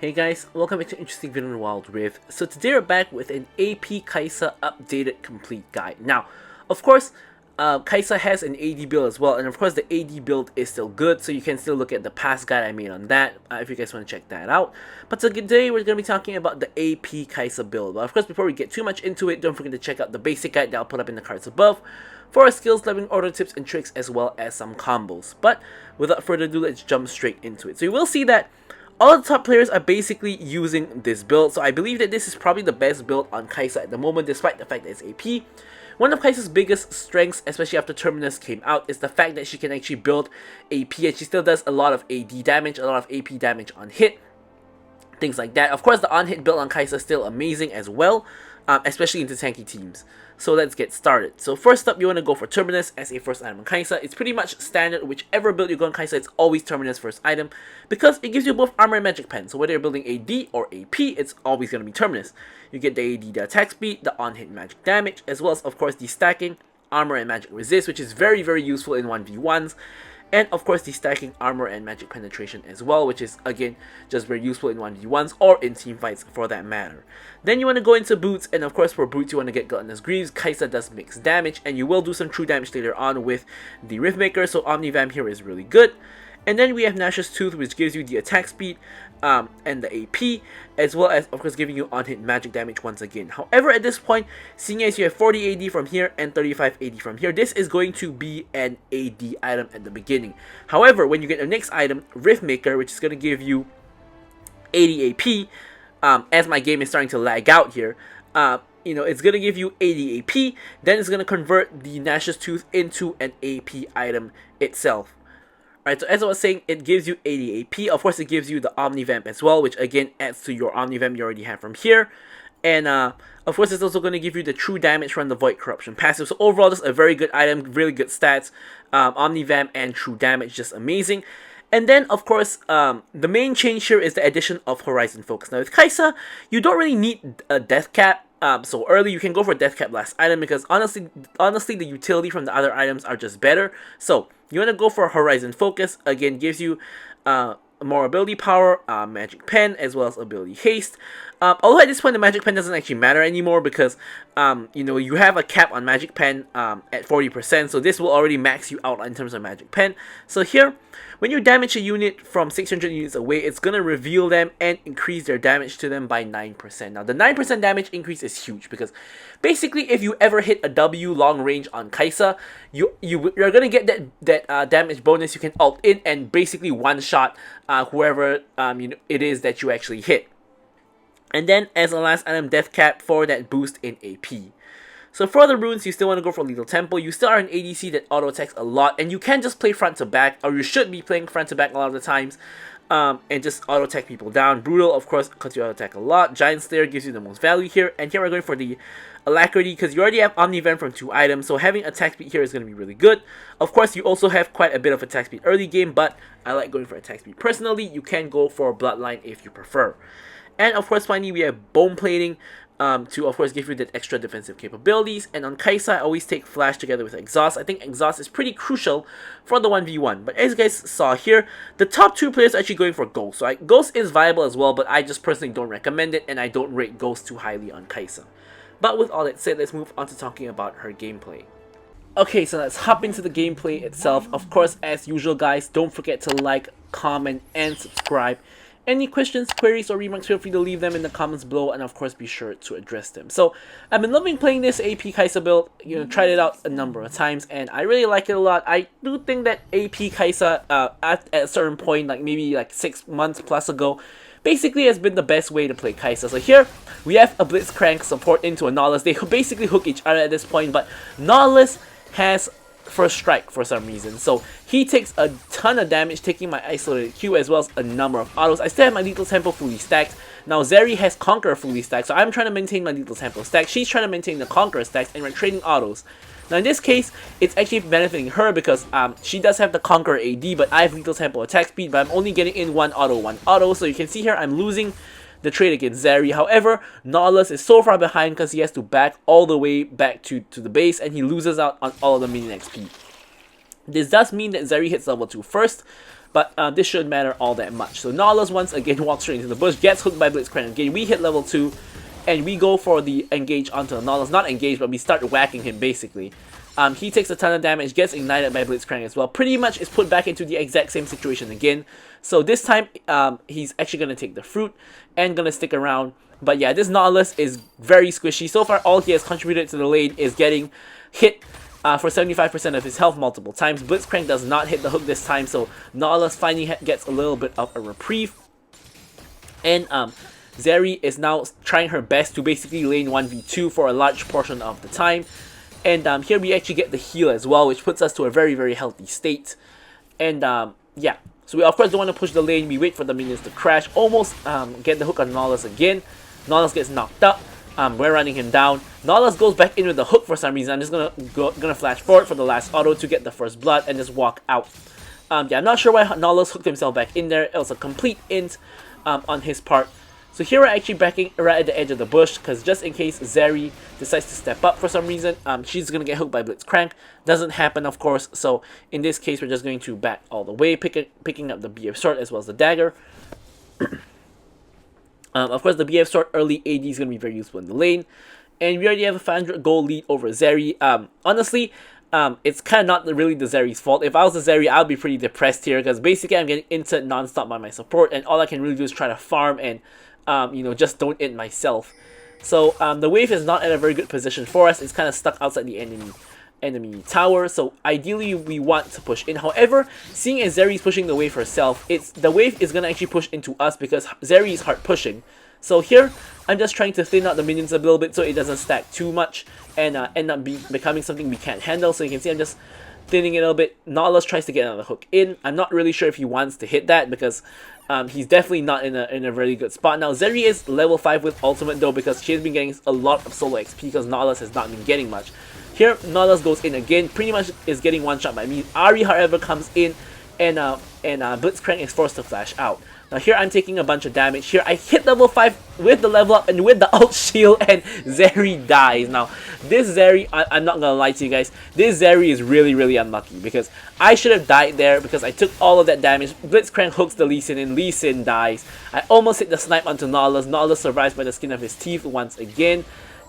Hey guys, welcome back to an interesting video in Wild Rift. So today we're back with an AP Kai'Sa updated complete guide. Now, of course, Kai'Sa has an AD build as well, and of course the AD build is still good, so you can still look at the past guide I made on that if you guys want to check that out. But today we're going to be talking about the AP Kai'Sa build. But of course, before we get too much into it, don't forget to check out the basic guide that I'll put up in the cards above for our skills leveling order tips and tricks as well as some combos. But without further ado, let's jump straight into it. So you will see that all the top players are basically using this build, so I believe that this is probably the best build on Kai'Sa at the moment, despite the fact that it's AP. One of Kai'Sa's biggest strengths, especially after Terminus came out, is the fact that she can actually build AP, and she still does a lot of AD damage, a lot of AP damage on hit, things like that. Of course, the on-hit build on Kai'Sa is still amazing as well, especially into tanky teams. So let's get started. So first up, you want to go for Terminus as a first item on Kai'Sa. It's pretty much standard. Whichever build you go on Kai'Sa, it's always Terminus first item because it gives you both armor and magic pen. So whether you're building AD or AP, it's always going to be Terminus. You get the AD, the attack speed, the on-hit magic damage, as well as of course the stacking, armor and magic resist, which is very useful in 1v1s. And of course the stacking, armor and magic penetration as well, which is again just very useful in 1v1s or in team fights for that matter. Then you want to go into boots, and of course for boots you want to get Gluttonous Greaves. Kai'Sa does mixed damage, and you will do some true damage later on with the Riftmaker, so Omnivamp here is really good. And then we have Nash's Tooth, which gives you the attack speed and the AP, as well as of course giving you on-hit magic damage once again. However, at this point, seeing as you have 40 AD from here and 35 AD from here, this is going to be an AD item at the beginning. However, when you get the next item, Riftmaker, which is going to give you 80 AP, as my game is starting to lag out here, it's going to give you 80 AP, then it's going to convert the Nash's Tooth into an AP item itself. Alright, so as I was saying, it gives you 80 AP. Of course, it gives you the Omnivamp as well, which again adds to your Omnivamp you already have from here. And of course, it's also going to give you the true damage from the Void Corruption passive. So overall, just a very good item, really good stats. Omnivamp and true damage, just amazing. And then, of course, the main change here is the addition of Horizon Focus. Now, with Kai'Sa, you don't really need a death cap so early. You can go for death cap last item because honestly, the utility from the other items are just better. So you want to go for Horizon Focus. Again, gives you more ability power, magic pen, as well as ability haste. Although at this point the magic pen doesn't actually matter anymore because you have a cap on magic pen at 40%, so this will already max you out in terms of magic pen. So here, when you damage a unit from 600 units away, it's gonna reveal them and increase their damage to them by 9%. Now the 9% damage increase is huge because basically if you ever hit a W long range on Kai'Sa, you're gonna get that damage bonus. You can ult in and basically one shot whoever it is that you actually hit. And then as a last item, Death Cap for that boost in AP. So for the runes, you still want to go for Lethal Tempo. You still are an ADC that auto attacks a lot, and you can just play front to back, or you should be playing front to back a lot of the times, and just auto attack people down. Brutal, of course, because you auto attack a lot. Giant Slayer gives you the most value here, and here we're going for the Alacrity because you already have Omnivamp from 2 items, so having attack speed here is going to be really good. Of course, you also have quite a bit of attack speed early game, but I like going for attack speed personally. You can go for Bloodline if you prefer. And of course, finally, we have Bone Plating to, of course, give you that extra defensive capabilities. And on Kai'Sa, I always take Flash together with Exhaust. I think Exhaust is pretty crucial for the 1v1. But as you guys saw here, the top 2 players are actually going for Ghost. So Ghost is viable as well, but I just personally don't recommend it, and I don't rate Ghost too highly on Kai'Sa. But with all that said, let's move on to talking about her gameplay. Okay, so let's hop into the gameplay itself. Of course, as usual, guys, don't forget to like, comment, and subscribe. Any questions, queries, or remarks, feel free to leave them in the comments below, and of course be sure to address them. So, I've been loving playing this AP Kai'Sa build, tried it out a number of times, and I really like it a lot. I do think that AP Kai'Sa, at a certain point, maybe 6 months plus ago, basically has been the best way to play Kai'Sa. So here, we have a Blitzcrank support into a Nautilus. They basically hook each other at this point, but Nautilus has First Strike for some reason, so he takes a ton of damage, taking my isolated Q as well as a number of autos. I still have my Lethal Tempo fully stacked. Now Zeri has Conqueror fully stacked, so I'm trying to maintain my Lethal Tempo stack. She's trying to maintain the Conqueror stacks, and we're trading autos. Now in this case, it's actually benefiting her because she does have the Conqueror AD, but I have Lethal Tempo attack speed, but I'm only getting in one auto. So you can see here I'm losing the trade against Zeri. However, Nautilus is so far behind because he has to back all the way back to the base, and he loses out on all of the minion XP. This does mean that Zeri hits level 2 first, but this shouldn't matter all that much. So Nautilus once again walks straight into the bush, gets hooked by Blitzcrank again. We hit level 2, and we go for the engage onto the Nautilus. Not engage, but we start whacking him basically. He takes a ton of damage, gets ignited by Blitzcrank as well. Pretty much is put back into the exact same situation again. So this time, he's actually going to take the fruit and going to stick around. But yeah, this Nautilus is very squishy. So far, all he has contributed to the lane is getting hit for 75% of his health multiple times. Blitzcrank does not hit the hook this time, so Nautilus finally gets a little bit of a reprieve. And Zeri is now trying her best to basically lane 1v2 for a large portion of the time. And here we actually get the heal as well, which puts us to a very, very healthy state. And yeah, so we of course don't want to push the lane. We wait for the minions to crash. Almost get the hook on Nautilus again. Nautilus gets knocked up. We're running him down. Nautilus goes back in with the hook for some reason. I'm just gonna flash forward for the last auto to get the first blood and just walk out. Yeah, I'm not sure why Nautilus hooked himself back in there. It was a complete int on his part. So here we're actually backing right at the edge of the bush, because just in case Zeri decides to step up for some reason, she's going to get hooked by Blitzcrank. Doesn't happen, of course, so in this case we're just going to back all the way, picking up the BF sword as well as the dagger. Of course, the BF sword early AD is going to be very useful in the lane. And we already have a 500 gold lead over Zeri. Honestly, it's kind of not really the Zeri's fault. If I was the Zeri, I'd be pretty depressed here, because basically I'm getting inted non-stop by my support, and all I can really do is try to farm and you know, just don't int myself. So the wave is not at a very good position for us. It's kind of stuck outside the enemy tower. So ideally we want to push in. However, seeing as Zeri is pushing the wave herself, the wave is gonna actually push into us because Zeri is hard pushing. So here I'm just trying to thin out the minions a little bit so it doesn't stack too much and end up becoming something we can't handle. So you can see I'm just thinning it a little bit. Nautilus tries to get another hook in. I'm not really sure if he wants to hit that because he's definitely not in a really good spot. Now Zeri is level 5 with ultimate though, because she has been getting a lot of solo XP because Nautilus has not been getting much. Here Nautilus goes in again, pretty much is getting one shot by me. Ari however comes in and Blitzcrank is forced to flash out. Now here I'm taking a bunch of damage. Here I hit level 5 with the level up and with the ult shield, and Zeri dies. Now this Zeri, I'm not gonna lie to you guys, this Zeri is really, really unlucky because I should have died there because I took all of that damage. Blitzcrank hooks the Lee Sin and Lee Sin dies. I almost hit the snipe onto Nautilus. Nautilus survives by the skin of his teeth once again.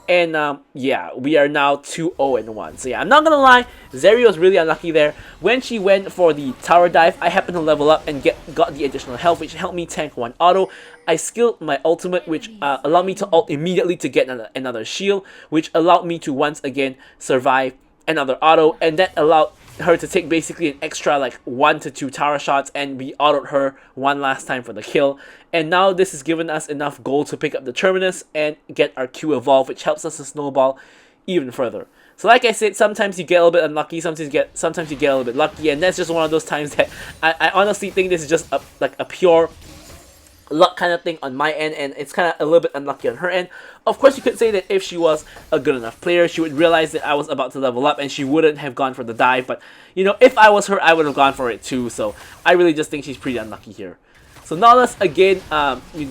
And yeah, we are now 2-0-1. So yeah, I'm not gonna lie, Zeri was really unlucky there. When she went for the tower dive, I happened to level up and got the additional health, which helped me tank one auto. I skilled my ultimate, which allowed me to ult immediately to get another shield, which allowed me to once again survive another auto, and that allowed her to take basically an extra like 1 to 2 tower shots, and we autoed her one last time for the kill. And now this has given us enough gold to pick up the Terminus and get our Q evolve, which helps us to snowball even further. So like I said, sometimes you get a little bit unlucky, sometimes you get a little bit lucky, and that's just one of those times that I honestly think this is just like a pure luck kind of thing on my end, and it's kind of a little bit unlucky on her end. Of course, you could say that if she was a good enough player, she would realize that I was about to level up and she wouldn't have gone for the dive. But you know, if I was her, I would have gone for it too. So I really just think she's pretty unlucky here. So Nautilus again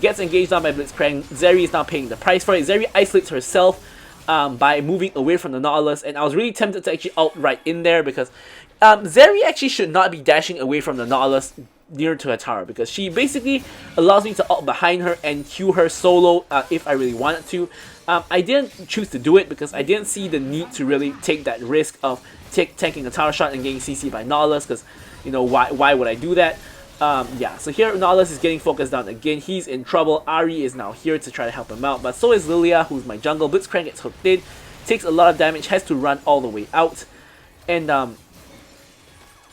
gets engaged on by Blitzcrank. Zeri is now paying the price for it. Zeri isolates herself by moving away from the Nautilus, and I was really tempted to actually ult right in there because Zeri actually should not be dashing away from the Nautilus near to a tower, because she basically allows me to ult behind her and queue her solo if I really wanted to. I didn't choose to do it because I didn't see the need to really take that risk of tanking a tower shot and getting CC by Nautilus, because you know, why would I do that? Yeah, so here Nautilus is getting focused down again. He's in trouble. Ari is now here to try to help him out, but so is Lilia, who's my jungle. Blitzcrank gets hooked in, takes a lot of damage, has to run all the way out. And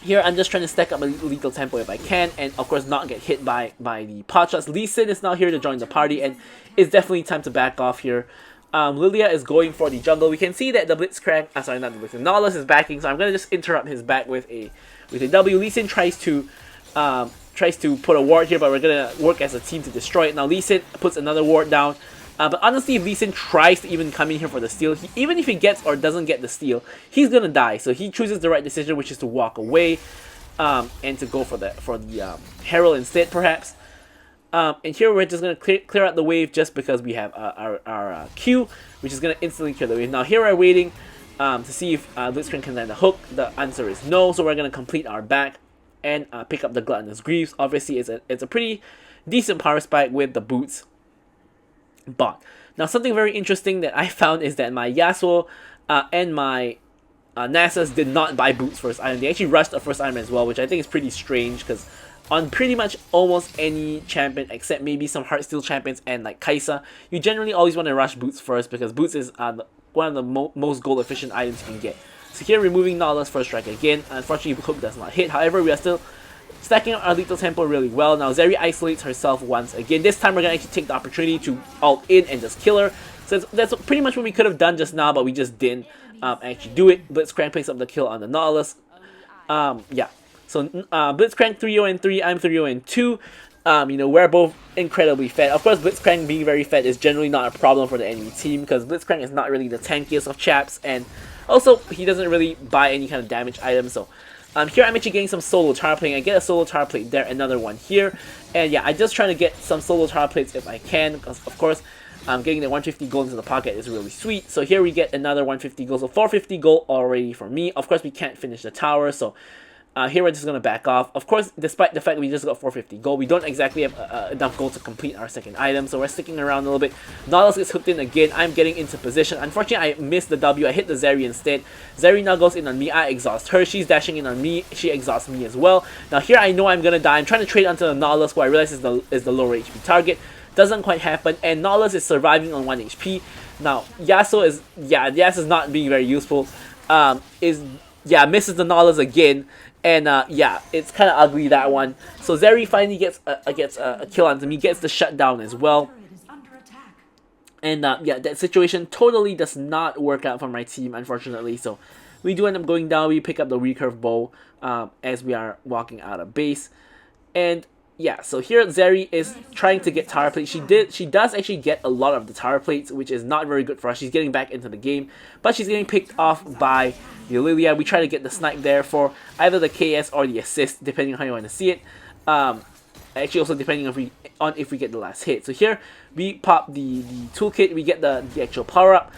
here I'm just trying to stack up a lethal tempo if I can, and of course not get hit by the pot shots. Lee Sin is now here to join the party, and it's definitely time to back off here. Lilia is going for the jungle. We can see that the Blitzcrank, sorry, not the Blitzcrank, Nautilus is backing, so I'm gonna just interrupt his back with a W. Lee Sin tries to put a ward here, but we're gonna work as a team to destroy it. Now Lee Sin puts another ward down. But honestly, if Lee Sin tries to even come in here for the steal, even if he gets or doesn't get the steal, he's gonna die. So he chooses the right decision, which is to walk away and to go for the Herald instead, perhaps. And here we're just gonna clear out the wave just because we have our Q, which is gonna instantly clear the wave. Now here we're waiting to see if Blitzcrank can land a hook. The answer is no, so we're gonna complete our back. and pick up the Gluttonous Greaves. Obviously, it's a pretty decent power spike with the boots. But now something very interesting that I found is that my Yasuo and my Nasus did not buy boots first item. They actually rushed the first item as well, which I think is pretty strange because on pretty much almost any champion except maybe some Heartsteel champions and like Kai'Sa, you generally always want to rush boots first because boots is one of the most gold efficient items you can get. So here removing Nautilus first strike again. Unfortunately, Hook does not hit. However, we are still stacking up our lethal tempo really well. Now Zeri isolates herself once again. This time we're going to actually take the opportunity to ult in and just kill her. So that's pretty much what we could have done just now, but we just didn't actually do it. Blitzcrank picks up the kill on the Nautilus. Yeah. So Blitzcrank 3-0-3, I'm 3-0-2. You know, we're both incredibly fed. Of course, Blitzcrank being very fed is generally not a problem for the enemy team because Blitzcrank is not really the tankiest of chaps, and also he doesn't really buy any kind of damage items. So here I'm actually getting some solo tower plate. I get a solo tower plate there, another one here, and yeah, I'm just trying to get some solo tower plates if I can, because of course getting the 150 gold into the pocket is really sweet. So here we get another 150 gold, so 450 gold already for me. Of course we can't finish the tower, so here we're just going to back off. Of course, despite the fact we just got 450 gold, we don't exactly have enough gold to complete our second item, so we're sticking around a little bit. Nautilus gets hooked in again. I'm getting into position. Unfortunately, I missed the W. I hit the Zeri instead. Zeri now goes in on me. I exhaust her. She's dashing in on me. She exhausts me as well. Now here I know I'm going to die. I'm trying to trade onto the Nautilus, who I realize is the lower HP target. Doesn't quite happen, and Nautilus is surviving on 1 HP. Now, Yasuo is not being very useful. Misses the Nautilus again. And yeah, it's kind of ugly, that one. So Zeri finally gets a kill onto me, gets the shutdown as well. And yeah, that situation totally does not work out for my team, unfortunately. So we do end up going down. We pick up the recurve bow as we are walking out of base. And yeah, so here Zeri is trying to get tower plates. She does actually get a lot of the tower plates, which is not very good for us. She's getting back into the game, but she's getting picked off by the Lilia. We try to get the snipe there for either the KS or the assist, depending on how you want to see it. Actually, also depending on if we get the last hit. So here we pop the toolkit. We get the actual power up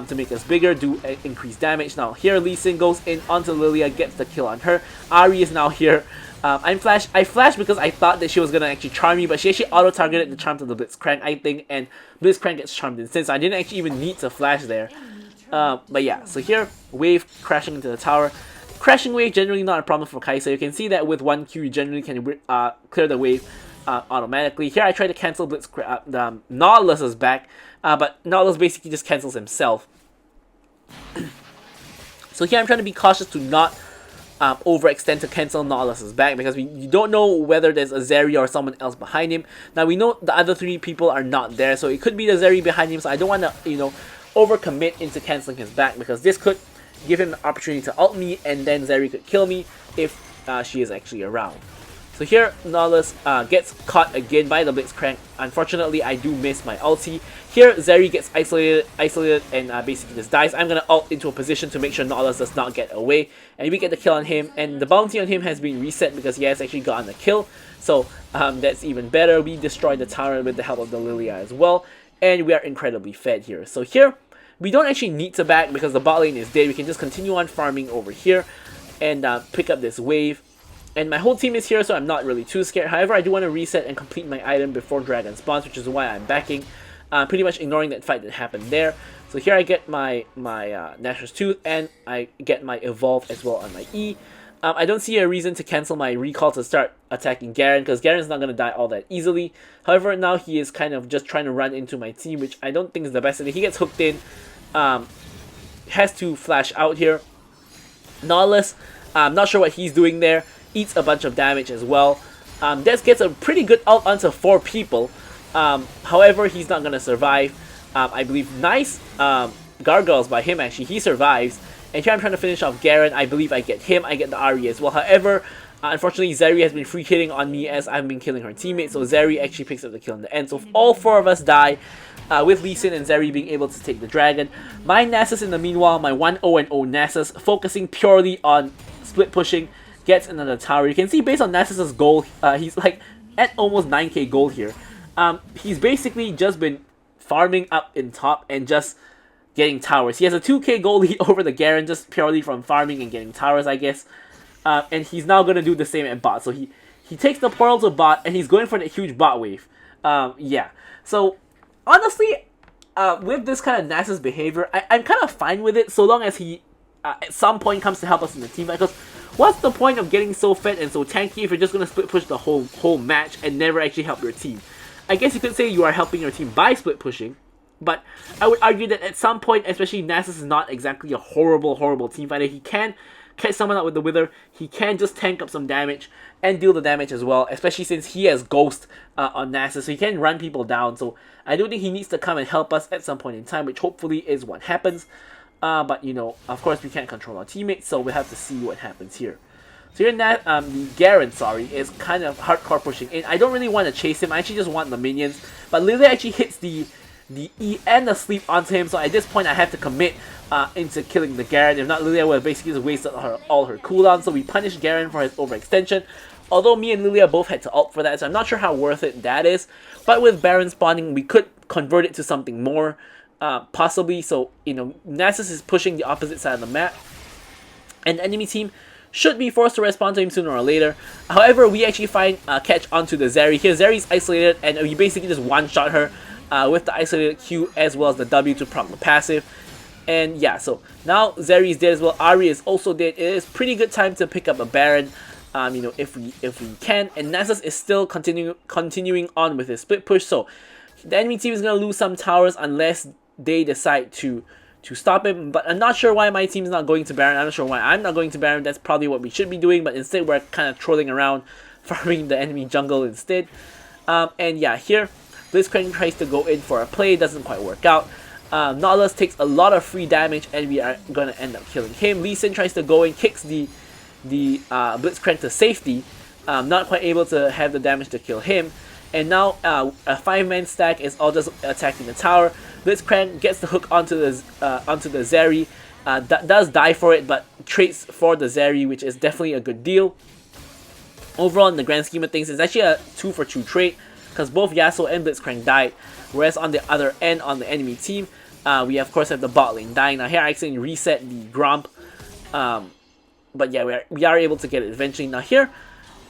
to make us bigger, do increased damage. Now here Lee Sin goes in onto Lilia, gets the kill on her. Ahri is now here. I flashed because I thought that she was gonna actually charm me, but she actually auto-targeted the charm to the Blitzcrank, I think, and Blitzcrank gets charmed instead, so I didn't actually even need to flash there. But yeah, so here, wave crashing into the tower. Crashing wave generally not a problem for Kai'Sa. You can see that with 1 Q you generally can clear the wave automatically. Here I try to cancel Blitzcrank. The Nautilus is back, but Nautilus basically just cancels himself. So here I'm trying to be cautious to not overextend to cancel Nautilus's back, because you don't know whether there's a Zeri or someone else behind him. Now we know the other 3 people are not there, so it could be the Zeri behind him, so I don't want to, you know, overcommit into canceling his back, because this could give him the opportunity to ult me, and then Zeri could kill me if she is actually around. So here, Nautilus gets caught again by the Blitzcrank. Unfortunately, I do miss my ulti. Here, Zeri gets isolated and basically just dies. I'm going to ult into a position to make sure Nautilus does not get away. And we get the kill on him. And the bounty on him has been reset because he has actually gotten the kill. So that's even better. We destroy the tower with the help of the Lilia as well. And we are incredibly fed here. So here, we don't actually need to back because the bot lane is dead. We can just continue on farming over here and pick up this wave. And my whole team is here, so I'm not really too scared. However, I do want to reset and complete my item before Dragon spawns, which is why I'm backing. Pretty much ignoring that fight that happened there. So here I get my Nashor's Tooth, and I get my Evolve as well on my E. I don't see a reason to cancel my recall to start attacking Garen, because Garen's not going to die all that easily. However, now he is kind of just trying to run into my team, which I don't think is the best idea. He gets hooked in, has to flash out here. Nautilus, I'm not sure what he's doing there. Eats a bunch of damage as well. Des gets a pretty good ult onto 4 people. However, he's not going to survive. I believe nice gargoyles by him actually. He survives. And here I'm trying to finish off Garen. I believe I get him. I get the Ahri as well. However, unfortunately, Zeri has been free hitting on me as I've been killing her teammates. So Zeri actually picks up the kill in the end. So all 4 of us die. With Lee Sin and Zeri being able to take the dragon. My Nasus in the meanwhile, my 1-0-0 Nasus, focusing purely on split pushing, gets another tower. You can see based on Nasus's gold, he's like at almost 9k gold here. He's basically just been farming up in top and just getting towers. He has a 2k gold lead over the Garen just purely from farming and getting towers, I guess. and he's now going to do the same at bot. So he takes the portal to bot, and he's going for the huge bot wave. Yeah. So, honestly, with this kind of Nasus behavior, I'm kind of fine with it, so long as he, at some point, comes to help us in the team fight. Because what's the point of getting so fed and so tanky if you're just going to split push the whole match and never actually help your team? I guess you could say you are helping your team by split pushing, but I would argue that at some point, especially Nasus is not exactly a horrible team fighter. He can catch someone out with the Wither, he can just tank up some damage and deal the damage as well, especially since he has Ghost on Nasus, so he can run people down. So I do think he needs to come and help us at some point in time, which hopefully is what happens. But you know, of course we can't control our teammates, so we'll have to see what happens here. So here the Garen, is kind of hardcore pushing in. I don't really want to chase him, I actually just want the minions, but Lilia actually hits the E and the sleep onto him, so at this point I have to commit into killing the Garen. If not, Lilia would have basically just wasted all her cooldown, so we punish Garen for his overextension. Although me and Lilia both had to ult for that, so I'm not sure how worth it that is. But with Baron spawning, we could convert it to something more, possibly. So, you know, Nasus is pushing the opposite side of the map, and the enemy team should be forced to respond to him sooner or later. However, we actually find catch onto the Zeri. Here, Zeri's isolated, and we basically just one-shot her with the isolated Q as well as the W to proc the passive. And yeah, so now Zeri is dead as well. Ahri is also dead. It is pretty good time to pick up a Baron, you know, if we can. And Nasus is still continuing on with his split push. So the enemy team is gonna lose some towers unless they decide to stop him. But I'm not sure why my team is not going to Baron. I'm not sure why I'm not going to Baron. That's probably what we should be doing. But instead, we're kind of trolling around, farming the enemy jungle instead. And yeah, here Blitzcrank tries to go in for a play. Doesn't quite work out. Nautilus takes a lot of free damage, and we are going to end up killing him. Lee Sin tries to go in, kicks the Blitzcrank to safety, not quite able to have the damage to kill him. And now a 5-man stack is all just attacking the tower. Blitzcrank gets the hook onto the Zeri, does die for it, but trades for the Zeri, which is definitely a good deal. Overall, in the grand scheme of things, it's actually a 2-for-2 trade, because both Yasuo and Blitzcrank died. Whereas on the other end, on the enemy team, we of course have the bot lane dying. Now here I accidentally reset the Gromp, but yeah, we are able to get it eventually. Now here,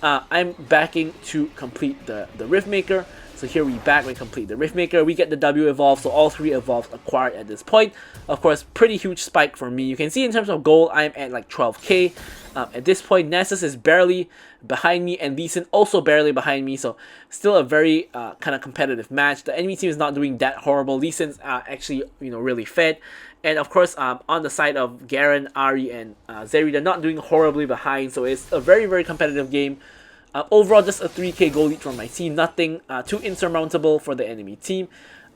I'm backing to complete the Riftmaker. So here we complete the Riftmaker. We get the W evolve, so all 3 evolves acquired at this point. Of course, pretty huge spike for me. You can see in terms of gold, I'm at like 12k. At this point, Nasus is barely behind me, and Lee Sin also barely behind me, so still a very kind of competitive match. The enemy team is not doing that horrible. Lee Sin's actually, you know, really fed. And of course, on the side of Garen, Ahri, and Zeri, they're not doing horribly behind, so it's a very competitive game. Overall, just a 3k goal lead from my team. Nothing too insurmountable for the enemy team.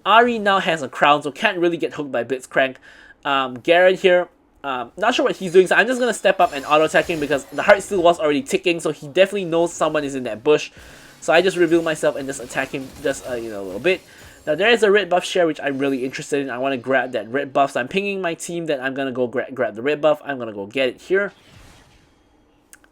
Ahri now has a crown, so can't really get hooked by Blitzcrank. Garen here, not sure what he's doing, so I'm just going to step up and auto-attack him because the heart still was already ticking, so he definitely knows someone is in that bush. So I just reveal myself and just attack him just you know, a little bit. Now there is a red buff share which I'm really interested in. I want to grab that red buff, so I'm pinging my team that I'm going to go grab the red buff. I'm going to go get it here.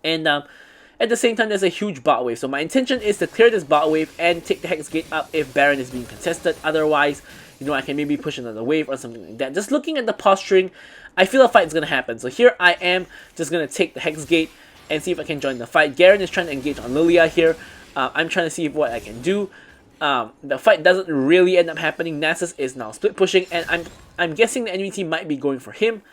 And at the same time, there's a huge bot wave. So my intention is to clear this bot wave and take the Hex Gate up if Baron is being contested. Otherwise, you know, I can maybe push another wave or something like that. Just looking at the posturing, I feel a fight is going to happen. So here I am just going to take the Hex Gate and see if I can join the fight. Garen is trying to engage on Lilia here. I'm trying to see what I can do. The fight doesn't really end up happening. Nasus is now split pushing, and I'm guessing the enemy team might be going for him.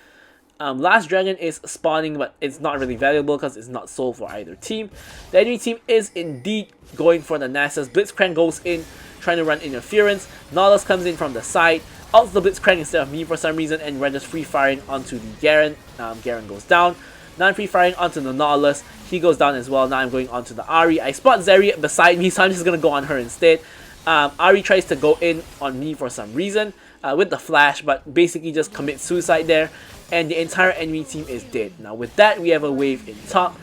Last Dragon is spawning, but it's not really valuable because it's not sold for either team. The enemy team is indeed going for the Nasus. Blitzcrank goes in, trying to run interference. Nautilus comes in from the side, ults the Blitzcrank instead of me for some reason, and renders free firing onto the Garen. Garen goes down. Now I'm free firing onto the Nautilus. He goes down as well. Now I'm going onto the Ahri. I spot Zeri beside me, so I'm just going to go on her instead. Ahri tries to go in on me for some reason with the flash, but basically just commits suicide there. And the entire enemy team is dead. Now with that, we have a wave in top,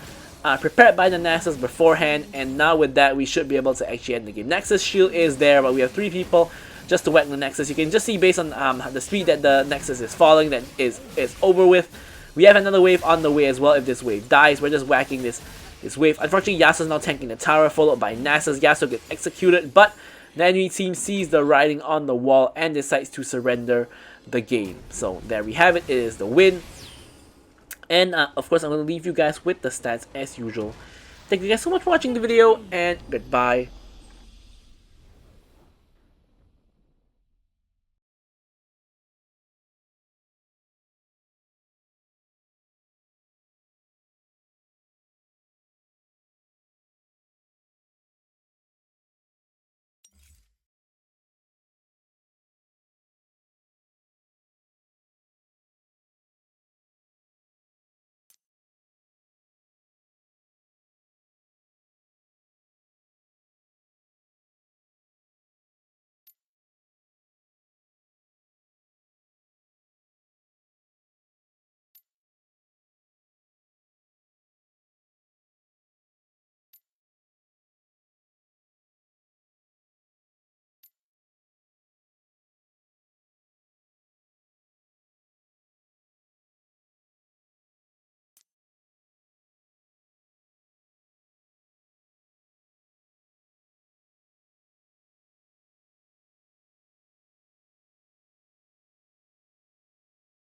prepared by the Nasus beforehand, and now with that, we should be able to actually end the game. Nexus shield is there, but we have 3 people just to whack the Nexus. You can just see based on the speed that the Nexus is falling, that is over with. We have another wave on the way as well. If this wave dies, we're just whacking this wave. Unfortunately, Yasuo's now tanking the tower, followed by Nasus. Yasuo gets executed, but the enemy team sees the writing on the wall and decides to surrender the game. So there we have it. It is the win. And of course, I'm going to leave you guys with the stats as usual. Thank you guys so much for watching the video, and goodbye